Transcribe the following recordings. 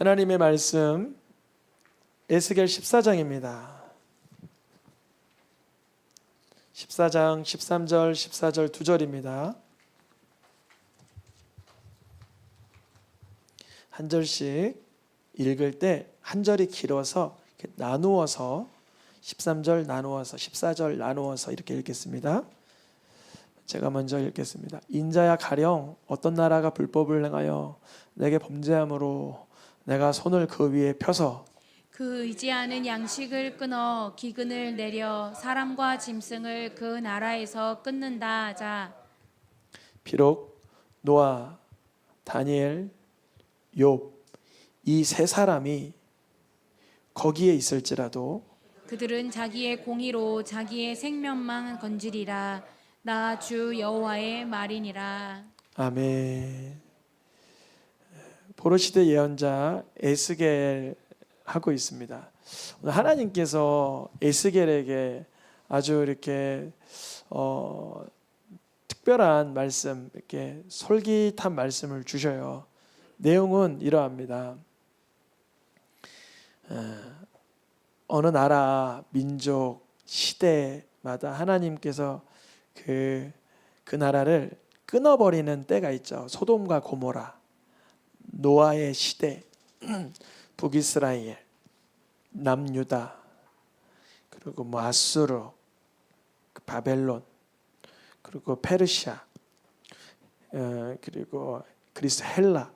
하나님의 말씀 에스겔 14장입니다. 14장 13절 14절 2절입니다. 한 절씩 읽을 때 한 절이 길어서 이렇게 나누어서 13절 나누어서 14절 나누어서 이렇게 읽겠습니다. 제가 먼저 읽겠습니다. 인자야 가령 어떤 나라가 불법을 행하여 내게 범죄함으로 내가 손을 그 위에 펴서 그 의지하는 양식을 끊어 기근을 내려 사람과 짐승을 그 나라에서 끊는다 하자. 비록 노아, 다니엘, 욥 이 세 사람이 거기에 있을지라도 그들은 자기의 공의로 자기의 생명만 건지리라. 나 주 여호와의 말이니라. 아멘. 포로시대 예언자 에스겔 하고 있습니다. 오늘 하나님께서 에스겔에게 아주 이렇게 특별한 말씀, 이렇게 솔깃한 말씀을 주셔요. 내용은 이러합니다. 어느 나라, 민족, 시대마다 하나님께서 그 나라를 끊어버리는 때가 있죠. 소돔과 고모라, 노아의 시대, 북이스라엘, 남유다, 그리고 아수르, 바벨론, 그리고 페르시아, 그리고 그리스 헬라,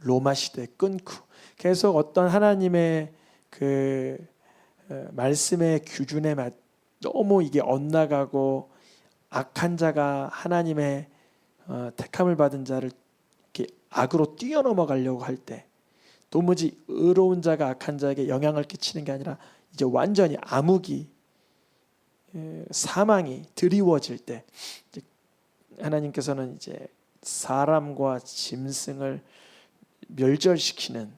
로마 시대 끊고 계속 어떤 하나님의 그 말씀의 규준에 너무 이게 엇나가고 악한 자가 하나님의 택함을 받은 자를 이렇게 악으로 뛰어넘어가려고 할 때 도무지 의로운 자가 악한 자에게 영향을 끼치는 게 아니라 이제 완전히 암흑이 사망이 드리워질 때 하나님께서는 이제 사람과 짐승을 멸절시키는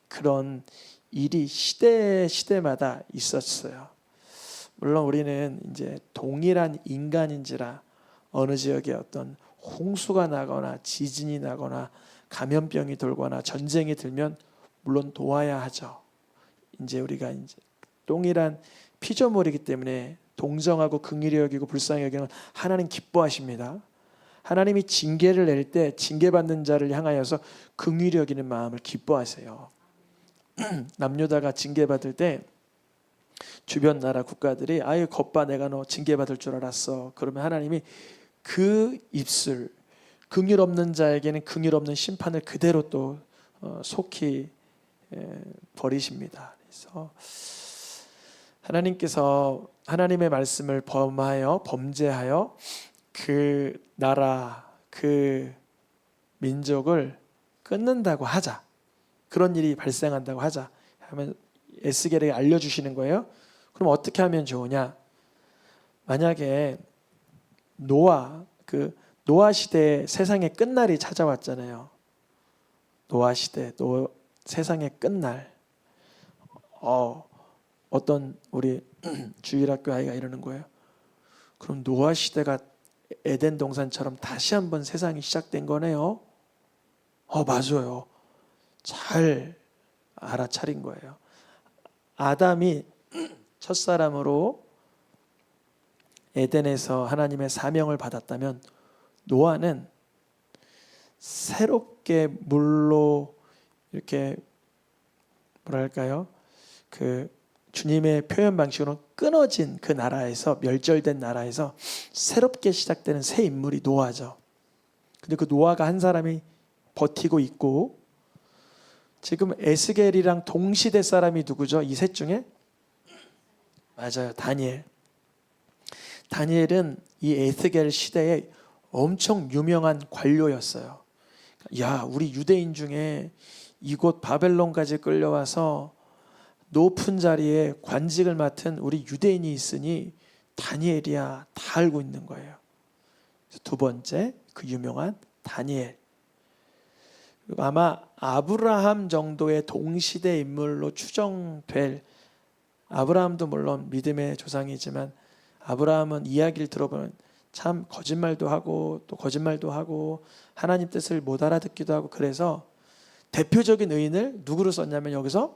그런 일이 시대마다 있었어요. 물론 우리는 이제 동일한 인간인지라 어느 지역에 어떤 홍수가 나거나 지진이 나거나 감염병이 돌거나 전쟁이 들면 물론 도와야 하죠. 이제 우리가 이제 동일한 피조물이기 때문에 동정하고 긍휼히 여기고 불쌍히 여기는 하나님 기뻐하십니다. 하나님이 징계를 낼 때 징계받는 자를 향하여서 긍휼히 여기는 마음을 기뻐하세요. 남유다가 징계받을 때 주변 나라 국가들이 아유 겉봐 내가 너 징계받을 줄 알았어. 그러면 하나님이 그 입술 긍휼 없는 자에게는 긍휼 없는 심판을 그대로 또 속히 버리십니다. 그래서 하나님께서 하나님의 말씀을 범죄하여 그 나라 그 민족을 끊는다고 하자. 그런 일이 발생한다고 하자 하면 에스겔에게 알려주시는 거예요. 그럼 어떻게 하면 좋으냐? 만약에 노아 시대에 세상의 끝날이 찾아왔잖아요. 노아 시대, 세상의 끝날. 어떤 우리 주일학교 아이가 이러는 거예요. 그럼 노아 시대가 에덴 동산처럼 다시 한번 세상이 시작된 거네요. 맞아요. 잘 알아차린 거예요. 아담이 첫사람으로 에덴에서 하나님의 사명을 받았다면 노아는 새롭게 물로 이렇게 뭐랄까요? 그 주님의 표현 방식으로 끊어진 그 나라에서 멸절된 나라에서 새롭게 시작되는 새 인물이 노아죠. 근데 그 노아가 한 사람이 버티고 있고 지금 에스겔이랑 동시대 사람이 누구죠? 이 셋 중에? 맞아요. 다니엘. 다니엘은 이 에스겔 시대에 엄청 유명한 관료였어요. 야, 우리 유대인 중에 이곳 바벨론까지 끌려와서 높은 자리에 관직을 맡은 우리 유대인이 있으니 다니엘이야. 다 알고 있는 거예요. 두 번째, 그 유명한 다니엘. 그리고 아마 아브라함 정도의 동시대 인물로 추정될, 아브라함도 물론 믿음의 조상이지만 아브라함은 이야기를 들어보면 참 거짓말도 하고 또 거짓말도 하고 하나님 뜻을 못 알아듣기도 하고 그래서 대표적인 의인을 누구로 썼냐면 여기서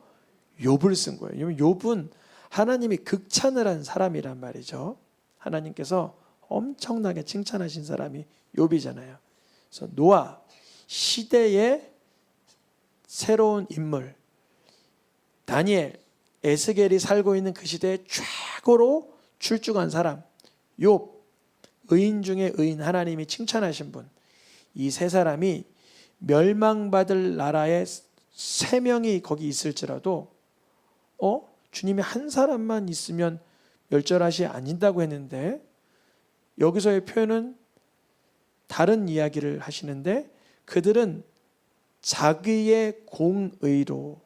욥을 쓴 거예요. 욥은 하나님이 극찬을 한 사람이란 말이죠. 하나님께서 엄청나게 칭찬하신 사람이 욥이잖아요. 그래서 노아, 시대의 새로운 인물, 다니엘, 에스겔이 살고 있는 그 시대의 최고로 출중한 사람 욥, 의인 중에 의인, 하나님이 칭찬하신 분, 이 세 사람이 멸망받을 나라에 3명이 거기 있을지라도 주님이 한 사람만 있으면 멸절하시 아닌다고 했는데 여기서의 표현은 다른 이야기를 하시는데 그들은 자기의 공의로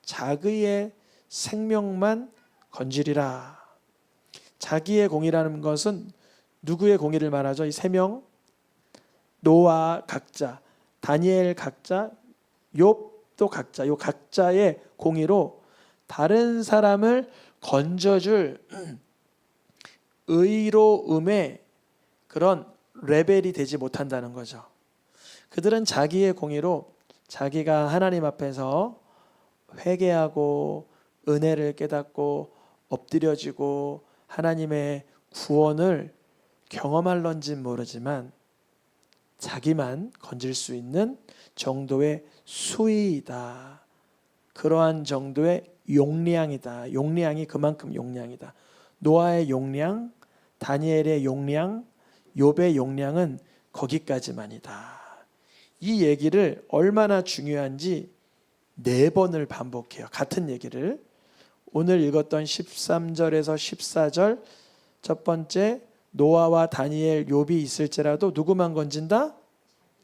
자기의 생명만 건지리라. 자기의 공의라는 것은 누구의 공의를 말하죠? 이 3명, 노아 각자, 다니엘 각자, 욥도 각자, 요 각자의 공의로 다른 사람을 건져줄 의로움의 그런 레벨이 되지 못한다는 거죠. 그들은 자기의 공의로 자기가 하나님 앞에서 회개하고 은혜를 깨닫고 엎드려지고 하나님의 구원을 경험할런지 모르지만 자기만 건질 수 있는 정도의 수위이다. 그러한 정도의 용량이다. 용량이 그만큼 용량이다. 노아의 용량, 다니엘의 용량, 욥의 용량은 거기까지만이다. 이 얘기를 얼마나 중요한지 4번을 반복해요. 같은 얘기를. 오늘 읽었던 13절에서 14절 첫 번째 노아와 다니엘, 욥이 있을지라도 누구만 건진다?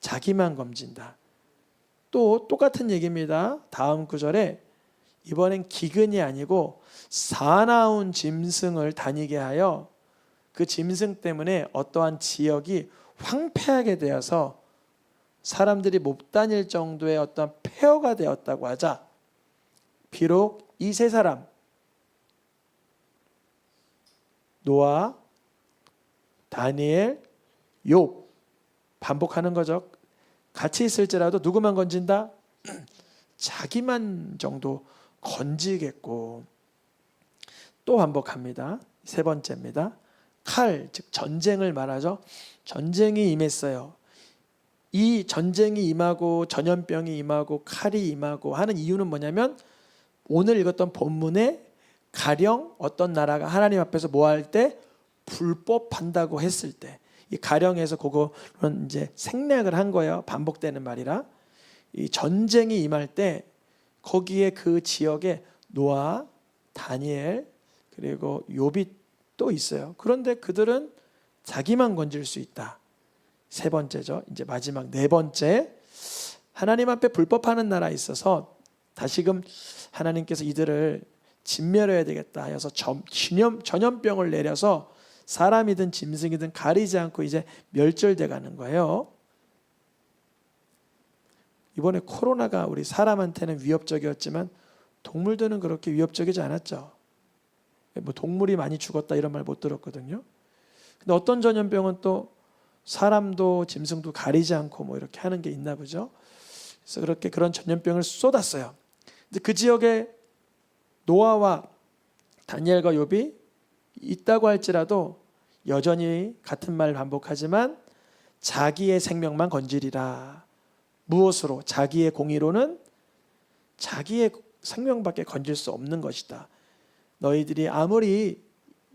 자기만 건진다. 또 똑같은 얘기입니다. 다음 구절에 이번엔 기근이 아니고 사나운 짐승을 다니게 하여 그 짐승 때문에 어떠한 지역이 황폐하게 되어서 사람들이 못 다닐 정도의 어떤 폐허가 되었다고 하자 비록 이 3사람 노아, 다니엘, 욥 반복하는 거죠. 같이 있을지라도 누구만 건진다? 자기만 정도 건지겠고 또 반복합니다. 3번째입니다. 칼, 즉 전쟁을 말하죠. 전쟁이 임했어요. 이 전쟁이 임하고 전염병이 임하고 칼이 임하고 하는 이유는 뭐냐면 오늘 읽었던 본문에 가령 어떤 나라가 하나님 앞에서 뭐 할 때 불법한다고 했을 때 이 가령에서 그거는 이제 생략을 한 거예요. 반복되는 말이라. 이 전쟁이 임할 때 거기에 그 지역에 노아, 다니엘 그리고 욥이 또 있어요. 그런데 그들은 자기만 건질 수 있다. 3번째죠. 이제 마지막 4번째. 하나님 앞에 불법하는 나라에 있어서 다시금 하나님께서 이들을 진멸해야 되겠다 하여서 전염병을 내려서 사람이든 짐승이든 가리지 않고 이제 멸절돼 가는 거예요. 이번에 코로나가 우리 사람한테는 위협적이었지만 동물들은 그렇게 위협적이지 않았죠. 뭐 동물이 많이 죽었다 이런 말 못 들었거든요. 근데 어떤 전염병은 또 사람도 짐승도 가리지 않고 뭐 이렇게 하는 게 있나 보죠. 그래서 그렇게 그런 전염병을 쏟았어요. 근데 그 지역에 노아와 다니엘과 욥이 있다고 할지라도 여전히 같은 말 반복하지만 자기의 생명만 건지리라. 무엇으로? 자기의 공의로는 자기의 생명밖에 건질 수 없는 것이다. 너희들이 아무리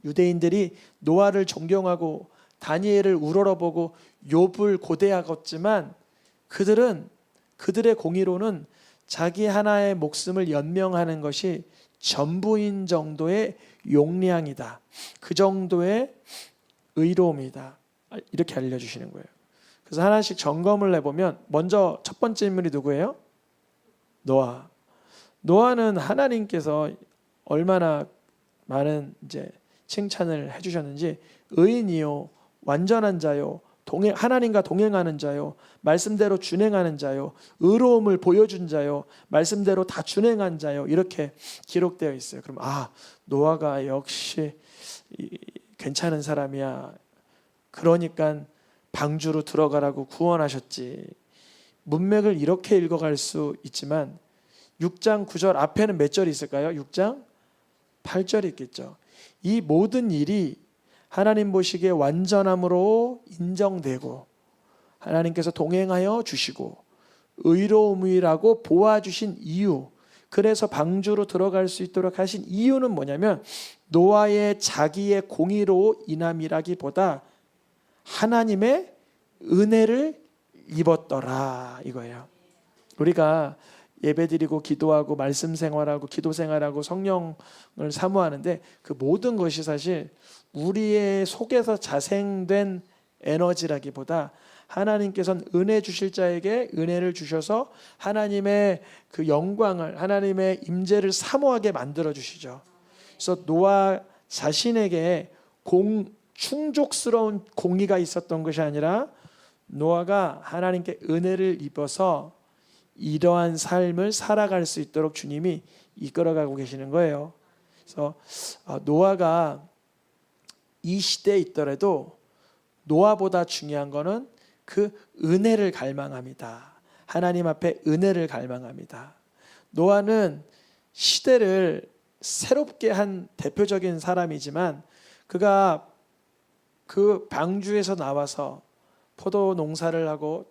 유대인들이 노아를 존경하고 다니엘을 우러러보고 욥을 고대하겠지만 그들은 그들의 공의로는 자기 하나의 목숨을 연명하는 것이 전부인 정도의 용량이다. 그 정도의 의로움이다. 이렇게 알려주시는 거예요. 그래서 하나씩 점검을 해보면 먼저 첫 번째 인물이 누구예요? 노아. 노아는 하나님께서 얼마나 많은 이제 칭찬을 해주셨는지 의인이요, 완전한 자요, 하나님과 동행하는 자요, 말씀대로 준행하는 자요, 의로움을 보여준 자요, 말씀대로 다 준행한 자요, 이렇게 기록되어 있어요. 그럼 노아가 역시 괜찮은 사람이야. 그러니까 방주로 들어가라고 구원하셨지. 문맥을 이렇게 읽어갈 수 있지만 6장 9절 앞에는 몇 절이 있을까요? 6장 8절이 있겠죠. 이 모든 일이 하나님 보시기에 완전함으로 인정되고 하나님께서 동행하여 주시고 의로움이라고 보아주신 이유, 그래서 방주로 들어갈 수 있도록 하신 이유는 뭐냐면 노아의 자기의 공의로 인함이라기보다 하나님의 은혜를 입었더라 이거예요. 우리가 예배드리고 기도하고 말씀 생활하고 기도 생활하고 성령을 사모하는데 그 모든 것이 사실 우리의 속에서 자생된 에너지라기보다 하나님께서는 은혜 주실 자에게 은혜를 주셔서 하나님의 그 영광을, 하나님의 임재를 사모하게 만들어 주시죠. 그래서 노아 자신에게 충족스러운 공의가 있었던 것이 아니라 노아가 하나님께 은혜를 입어서 이러한 삶을 살아갈 수 있도록 주님이 이끌어가고 계시는 거예요. 그래서 노아가 이 시대에 있더라도 노아보다 중요한 거는 그 은혜를 갈망합니다. 하나님 앞에 은혜를 갈망합니다. 노아는 시대를 새롭게 한 대표적인 사람이지만 그가 그 방주에서 나와서 포도 농사를 하고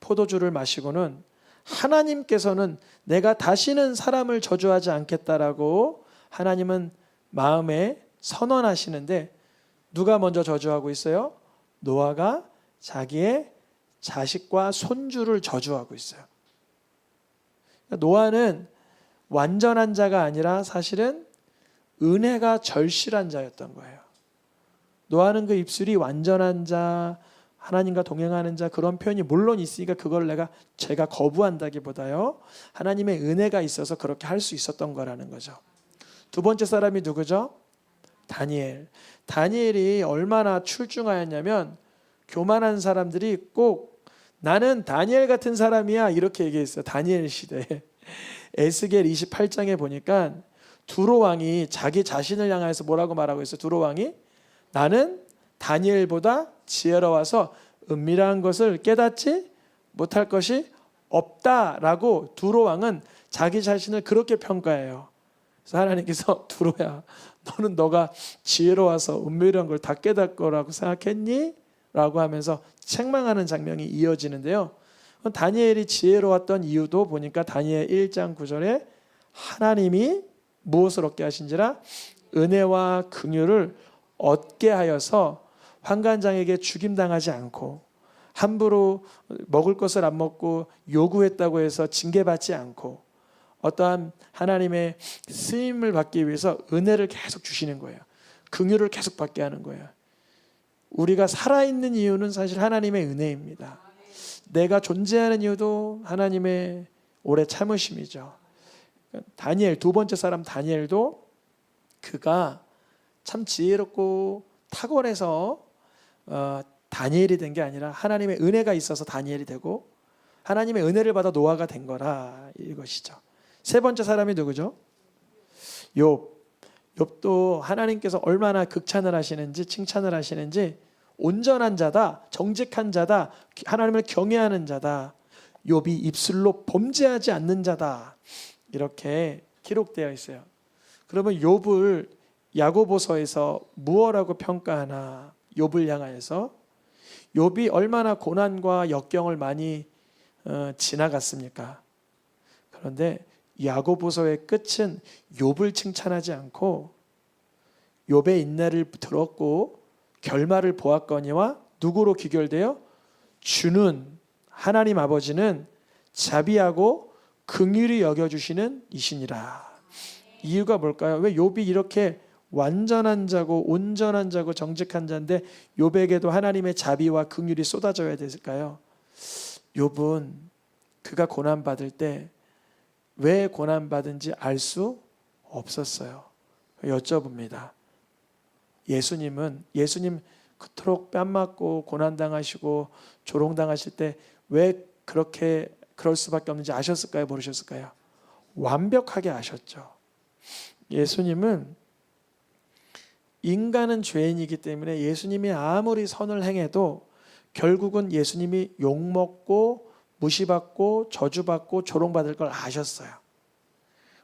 포도주를 마시고는 하나님께서는 내가 다시는 사람을 저주하지 않겠다라고 하나님은 마음에 선언하시는데 누가 먼저 저주하고 있어요? 노아가 자기의 자식과 손주를 저주하고 있어요. 노아는 완전한 자가 아니라 사실은 은혜가 절실한 자였던 거예요. 노아는 그 입술이 완전한 자, 하나님과 동행하는 자 그런 표현이 물론 있으니까 그걸 제가 거부한다기보다요. 하나님의 은혜가 있어서 그렇게 할 수 있었던 거라는 거죠. 두 번째 사람이 누구죠? 다니엘. 다니엘이 얼마나 출중하였냐면 교만한 사람들이 꼭 나는 다니엘 같은 사람이야 이렇게 얘기했어요. 다니엘 시대에. 에스겔 28장에 보니까 두로 왕이 자기 자신을 향해서 뭐라고 말하고 있어요? 두로 왕이 나는 다니엘보다 지혜로워서 은밀한 것을 깨닫지 못할 것이 없다라고 두로 왕은 자기 자신을 그렇게 평가해요. 그래서 하나님께서 두로야 너는 너가 지혜로워서 은밀한 걸 다 깨닫 거라고 생각했니? 라고 하면서 책망하는 장면이 이어지는데요. 다니엘이 지혜로웠던 이유도 보니까 다니엘 1장 9절에 하나님이 무엇을 얻게 하신지라 은혜와 긍휼을 얻게 하여서 환관장에게 죽임당하지 않고 함부로 먹을 것을 안 먹고 요구했다고 해서 징계받지 않고 어떠한 하나님의 쓰임을 받기 위해서 은혜를 계속 주시는 거예요. 긍휼을 계속 받게 하는 거예요. 우리가 살아있는 이유는 사실 하나님의 은혜입니다. 내가 존재하는 이유도 하나님의 오래 참으심이죠. 다니엘, 두 번째 사람 다니엘도 그가 참 지혜롭고 탁월해서 다니엘이 된 게 아니라 하나님의 은혜가 있어서 다니엘이 되고 하나님의 은혜를 받아 노아가 된 거라 이것이죠. 세 번째 사람이 누구죠? 욥도 하나님께서 얼마나 극찬을 하시는지 칭찬을 하시는지 온전한 자다, 정직한 자다, 하나님을 경외하는 자다, 욥이 입술로 범죄하지 않는 자다 이렇게 기록되어 있어요. 그러면 욥을 야고보서에서 무엇라고 평가하나? 욥을 향하여서 욥이 얼마나 고난과 역경을 많이 지나갔습니까? 그런데 야고보서의 끝은 욥을 칭찬하지 않고 욥의 인내를 들었고 결말을 보았거니와 누구로 귀결돼요? 주는 하나님 아버지는 자비하고 긍휼히 여겨주시는 이시니라. 이유가 뭘까요? 왜 욥이 이렇게 완전한 자고 온전한 자고 정직한 자인데 욥에게도 하나님의 자비와 긍휼이 쏟아져야 될까요? 욥은 그가 고난받을 때 왜 고난받은지 알 수 없었어요. 여쭤봅니다. 예수님 그토록 뺨 맞고 고난당하시고 조롱당하실 때 왜 그럴 수밖에 없는지 아셨을까요? 모르셨을까요? 완벽하게 아셨죠. 예수님은 인간은 죄인이기 때문에 예수님이 아무리 선을 행해도 결국은 예수님이 욕먹고 무시받고 저주받고 조롱받을 걸 아셨어요.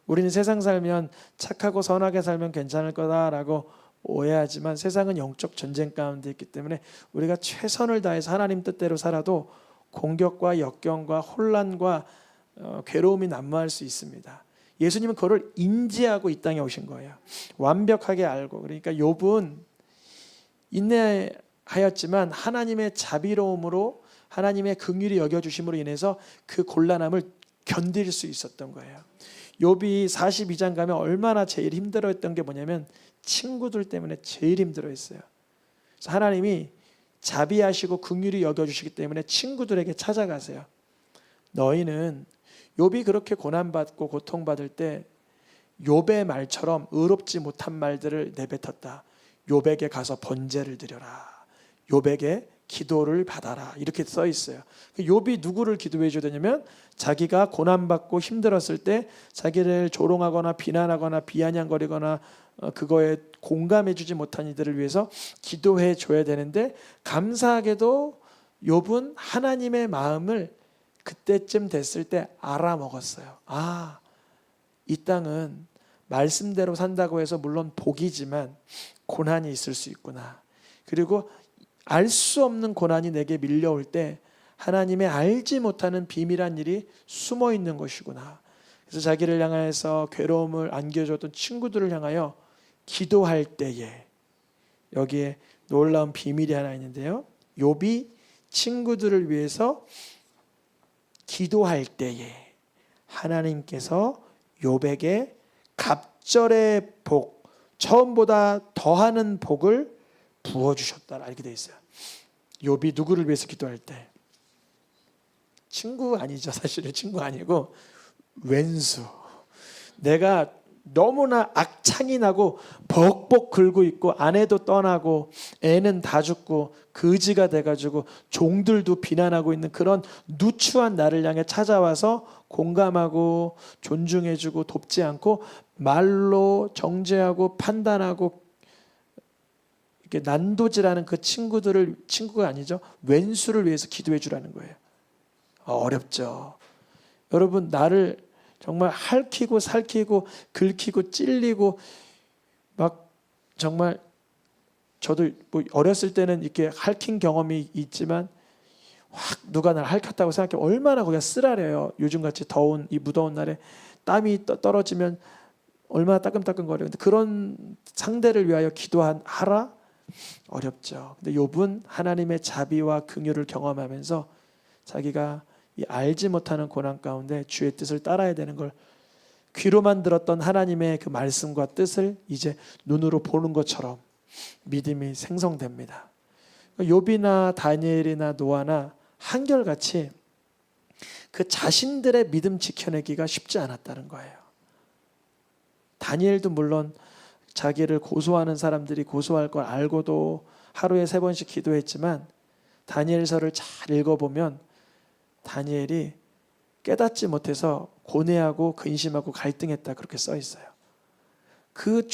우리는 세상 살면 착하고 선하게 살면 괜찮을 거다라고 오해하지만 세상은 영적 전쟁 가운데 있기 때문에 우리가 최선을 다해서 하나님 뜻대로 살아도 공격과 역경과 혼란과 괴로움이 난무할 수 있습니다. 예수님은 그걸 인지하고 이 땅에 오신 거예요. 완벽하게 알고. 그러니까 욥은 인내하였지만 하나님의 자비로움으로 하나님의 긍휼히 여겨주심으로 인해서 그 곤란함을 견딜 수 있었던 거예요. 욥이 42장 가면 얼마나 제일 힘들어했던 게 뭐냐면 친구들 때문에 제일 힘들어했어요. 그래서 하나님이 자비하시고 긍휼히 여겨주시기 때문에 친구들에게 찾아가세요. 너희는 욥이 그렇게 고난받고 고통받을 때 욥의 말처럼 의롭지 못한 말들을 내뱉었다. 욥에게 가서 번제를 드려라. 욥에게 기도를 받아라. 이렇게 써 있어요. 욥이 누구를 기도해 줘야 되냐면 자기가 고난받고 힘들었을 때 자기를 조롱하거나 비난하거나 비아냥거리거나 그거에 공감해 주지 못한 이들을 위해서 기도해 줘야 되는데 감사하게도 욥은 하나님의 마음을 그때쯤 됐을 때 알아먹었어요. 아, 이 땅은 말씀대로 산다고 해서 물론 복이지만 고난이 있을 수 있구나. 그리고 알 수 없는 고난이 내게 밀려올 때 하나님의 알지 못하는 비밀한 일이 숨어 있는 것이구나. 그래서 자기를 향해서 괴로움을 안겨줬던 친구들을 향하여 기도할 때에 여기에 놀라운 비밀이 하나 있는데요. 욥이 친구들을 위해서 기도할 때에 하나님께서 욥에게 갑절의 복, 처음보다 더하는 복을 부어주셨다 알게 돼 있어요. 욥이 누구를 위해서 기도할 때? 친구 아니죠. 사실은 친구 아니고 왼수. 내가 너무나 악창이 나고 벅벅 긁고 있고 아내도 떠나고 애는 다 죽고 거지가 돼가지고 종들도 비난하고 있는 그런 누추한 나를 향해 찾아와서 공감하고 존중해주고 돕지 않고 말로 정죄하고 판단하고 이렇게 난도질하는 그 친구들을 친구가 아니죠. 왼수를 위해서 기도해 주라는 거예요. 어렵죠. 여러분 나를 정말 핥히고 살키고 긁히고 찔리고 막 정말 저도 뭐 어렸을 때는 이렇게 핥힌 경험이 있지만 확 누가 날 핥혔다고 생각해 얼마나 거기가 쓰라려요. 요즘같이 더운 이 무더운 날에 땀이 떨어지면 얼마나 따끔따끔거려요. 근데 그런 상대를 위하여 기도하라? 어렵죠. 근데 욥은 하나님의 자비와 긍휼을 경험하면서 자기가 이 알지 못하는 고난 가운데 주의 뜻을 따라야 되는 걸 귀로만 들었던 하나님의 그 말씀과 뜻을 이제 눈으로 보는 것처럼 믿음이 생성됩니다. 욥이나 다니엘이나 노아나 한결같이 그 자신들의 믿음 지켜내기가 쉽지 않았다는 거예요. 다니엘도 물론 자기를 고소하는 사람들이 고소할 걸 알고도 하루에 3번씩 기도했지만 다니엘서를 잘 읽어보면 다니엘이 깨닫지 못해서 고뇌하고 근심하고 갈등했다 그렇게 써 있어요. 그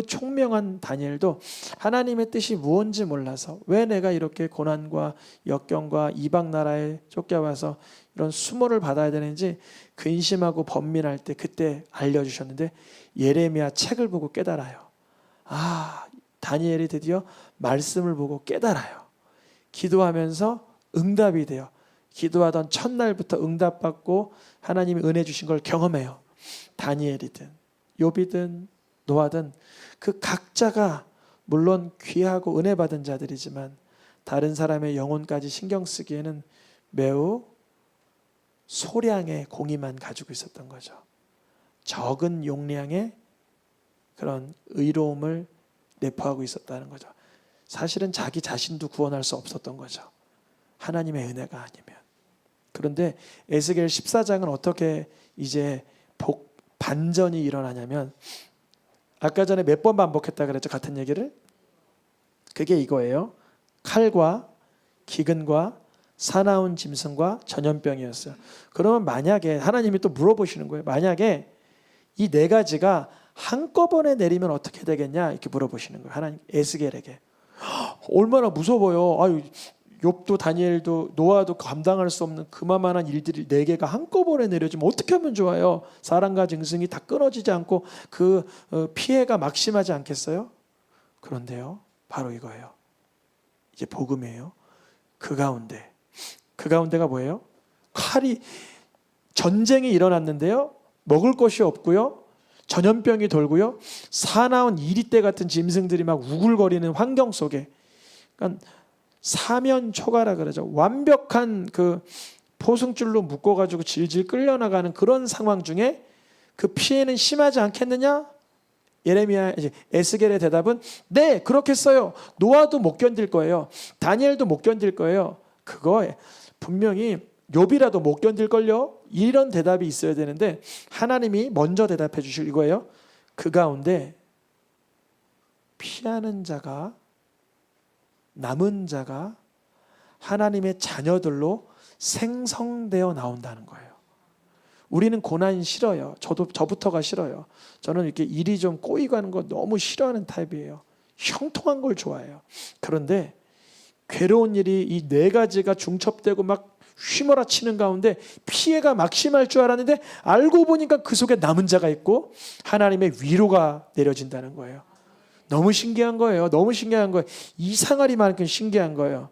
총명한 다니엘도 하나님의 뜻이 무엇인지 몰라서 왜 내가 이렇게 고난과 역경과 이방 나라에 쫓겨와서 이런 수모를 받아야 되는지 근심하고 번민할 때 그때 알려주셨는데 예레미야 책을 보고 깨달아요. 아, 다니엘이 드디어 말씀을 보고 깨달아요. 기도하면서 응답이 돼요. 기도하던 첫날부터 응답받고 하나님이 은혜 주신 걸 경험해요. 다니엘이든 욥이든 노아든 그 각자가 물론 귀하고 은혜 받은 자들이지만 다른 사람의 영혼까지 신경 쓰기에는 매우 소량의 공의만 가지고 있었던 거죠. 적은 용량의 그런 의로움을 내포하고 있었다는 거죠. 사실은 자기 자신도 구원할 수 없었던 거죠. 하나님의 은혜가 아니면. 그런데 에스겔 14장은 어떻게 이제 반전이 일어나냐면 아까 전에 몇 번 반복했다 그랬죠. 같은 얘기를. 그게 이거예요. 칼과 기근과 사나운 짐승과 전염병이었어요. 그러면 만약에 하나님이 또 물어보시는 거예요. 만약에 이 4가지가 한꺼번에 내리면 어떻게 되겠냐 이렇게 물어보시는 거예요. 하나님 에스겔에게. 얼마나 무서워요. 아유, 욥도 다니엘도 노아도 감당할 수 없는 그만한 일들이 4개가 한꺼번에 내려지면 어떻게 하면 좋아요? 사랑과 증승이 다 끊어지지 않고 그 피해가 막심하지 않겠어요? 그런데요, 바로 이거예요. 이제 복음이에요. 그 가운데가 뭐예요? 전쟁이 일어났는데요, 먹을 것이 없고요, 전염병이 돌고요, 사나운 이리떼 같은 짐승들이 막 우글거리는 환경 속에, 그러니까 사면초가라 그러죠. 완벽한 그 포승줄로 묶어가지고 질질 끌려나가는 그런 상황 중에 그 피해는 심하지 않겠느냐? 에스겔의 대답은 네, 그렇겠어요. 노아도 못 견딜 거예요. 다니엘도 못 견딜 거예요. 그거 분명히 욥이라도 못 견딜걸요. 이런 대답이 있어야 되는데 하나님이 먼저 대답해 주실 이거예요. 그 가운데 피하는 자가, 남은 자가 하나님의 자녀들로 생성되어 나온다는 거예요. 우리는 고난 싫어요. 저부터가 싫어요. 저는 이렇게 일이 좀 꼬이고 하는 거 너무 싫어하는 타입이에요. 형통한 걸 좋아해요. 그런데 괴로운 일이 이 4가지가 중첩되고 막 휘몰아치는 가운데 피해가 막심할 줄 알았는데 알고 보니까 그 속에 남은 자가 있고 하나님의 위로가 내려진다는 거예요. 너무 신기한 거예요. 너무 신기한 거예요. 이상하리만큼 신기한 거예요.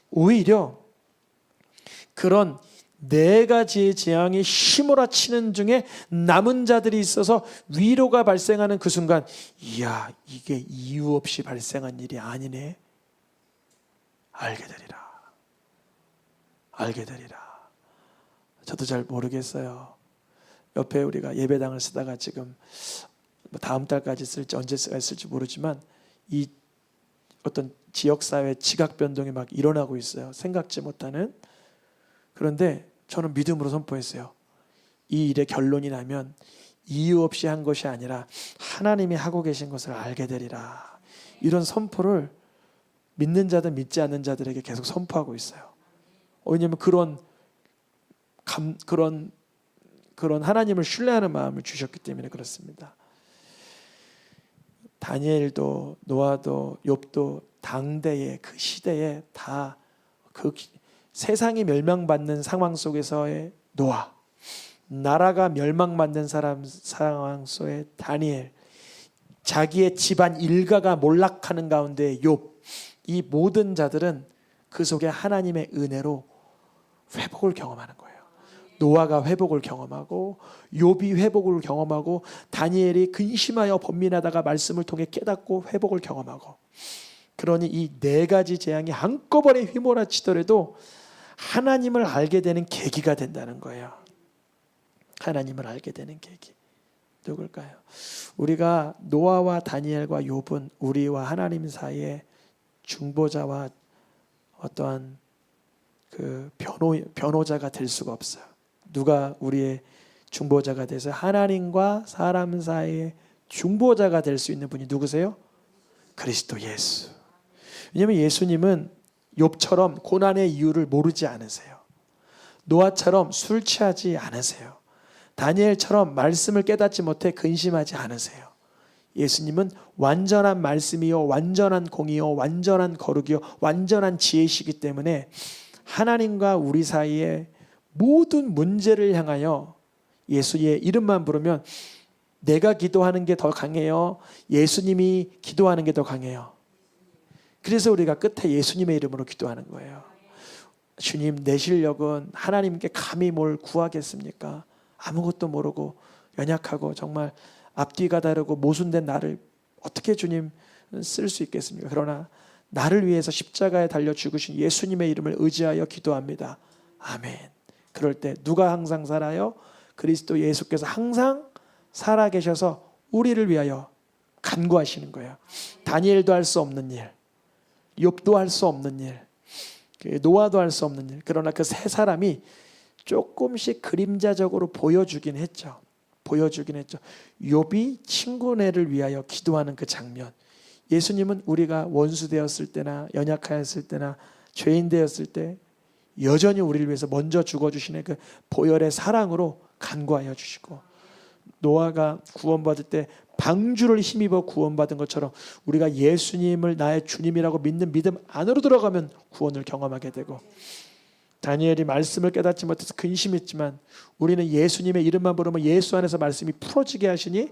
오히려 그런 4가지의 재앙이 휘몰아치는 중에 남은 자들이 있어서 위로가 발생하는 그 순간, 이야, 이게 이유 없이 발생한 일이 아니네. 알게 되리라. 저도 잘 모르겠어요. 옆에 우리가 예배당을 쓰다가 지금 다음 달까지 쓸지 언제 쓸지 모르지만 이 어떤 지역사회 지각 변동이 막 일어나고 있어요. 생각지 못하는. 그런데 저는 믿음으로 선포했어요. 이 일의 결론이 나면 이유 없이 한 것이 아니라 하나님이 하고 계신 것을 알게 되리라. 이런 선포를 믿는 자든 믿지 않는 자들에게 계속 선포하고 있어요. 왜냐하면 그런 하나님을 신뢰하는 마음을 주셨기 때문에 그렇습니다. 다니엘도 노아도 욥도 당대의 그 시대에 다 그 세상이 멸망받는 상황 속에서의 노아, 나라가 멸망받는 상황 속의 다니엘, 자기의 집안 일가가 몰락하는 가운데 욥, 이 모든 자들은 그 속에 하나님의 은혜로 회복을 경험하는 거예요. 노아가 회복을 경험하고 욥이 회복을 경험하고 다니엘이 근심하여 번민하다가 말씀을 통해 깨닫고 회복을 경험하고, 그러니 이 4가지 재앙이 한꺼번에 휘몰아치더라도 하나님을 알게 되는 계기가 된다는 거예요. 하나님을 알게 되는 계기. 누굴까요? 우리가 노아와 다니엘과 욥은 우리와 하나님 사이에 중보자와 어떠한 그 변호자가 될 수가 없어요. 누가 우리의 중보자가 돼서 하나님과 사람 사이의 중보자가 될 수 있는 분이 누구세요? 그리스도 예수. 왜냐하면 예수님은 욥처럼 고난의 이유를 모르지 않으세요. 노아처럼 술 취하지 않으세요. 다니엘처럼 말씀을 깨닫지 못해 근심하지 않으세요. 예수님은 완전한 말씀이요, 완전한 공이요, 완전한 거룩이요, 완전한 지혜시기 때문에 하나님과 우리 사이에 모든 문제를 향하여 예수의 이름만 부르면 내가 기도하는 게 더 강해요, 예수님이 기도하는 게 더 강해요. 그래서 우리가 끝에 예수님의 이름으로 기도하는 거예요. 주님, 내 실력은 하나님께 감히 뭘 구하겠습니까? 아무것도 모르고 연약하고 정말 앞뒤가 다르고 모순된 나를 어떻게 주님 쓸 수 있겠습니까? 그러나 나를 위해서 십자가에 달려 죽으신 예수님의 이름을 의지하여 기도합니다. 아멘. 그럴 때 누가 항상 살아요? 그리스도 예수께서 항상 살아계셔서 우리를 위하여 간구하시는 거예요. 다니엘도 할 수 없는 일, 욥도 할 수 없는 일, 노아도 할 수 없는 일. 그러나 그 세 사람이 조금씩 그림자적으로 보여주긴 했죠. 욥이 친구네를 위하여 기도하는 그 장면. 예수님은 우리가 원수 되었을 때나 연약하였을 때나 죄인 되었을 때 여전히 우리를 위해서 먼저 죽어주시는 그 보혈의 사랑으로 간구하여 주시고, 노아가 구원받을 때 방주를 힘입어 구원받은 것처럼 우리가 예수님을 나의 주님이라고 믿는 믿음 안으로 들어가면 구원을 경험하게 되고, 다니엘이 말씀을 깨닫지 못해서 근심했지만 우리는 예수님의 이름만 부르면 예수 안에서 말씀이 풀어지게 하시니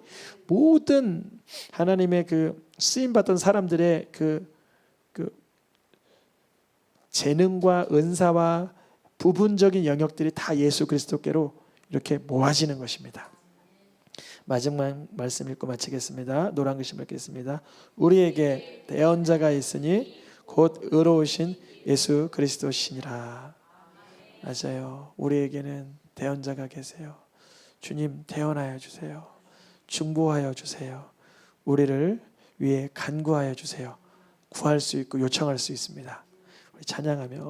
모든 하나님의 그 쓰임받던 사람들의 그 재능과 은사와 부분적인 영역들이 다 예수 그리스도께로 이렇게 모아지는 것입니다. 마지막 말씀 읽고 마치겠습니다. 노란 글씨 읽겠습니다. 우리에게 대언자가 있으니 곧 의로우신 예수 그리스도시니라. 맞아요. 우리에게는 대언자가 계세요. 주님 대언하여 주세요. 중보하여 주세요. 우리를 위해 간구하여 주세요. 구할 수 있고 요청할 수 있습니다. 우리 찬양하며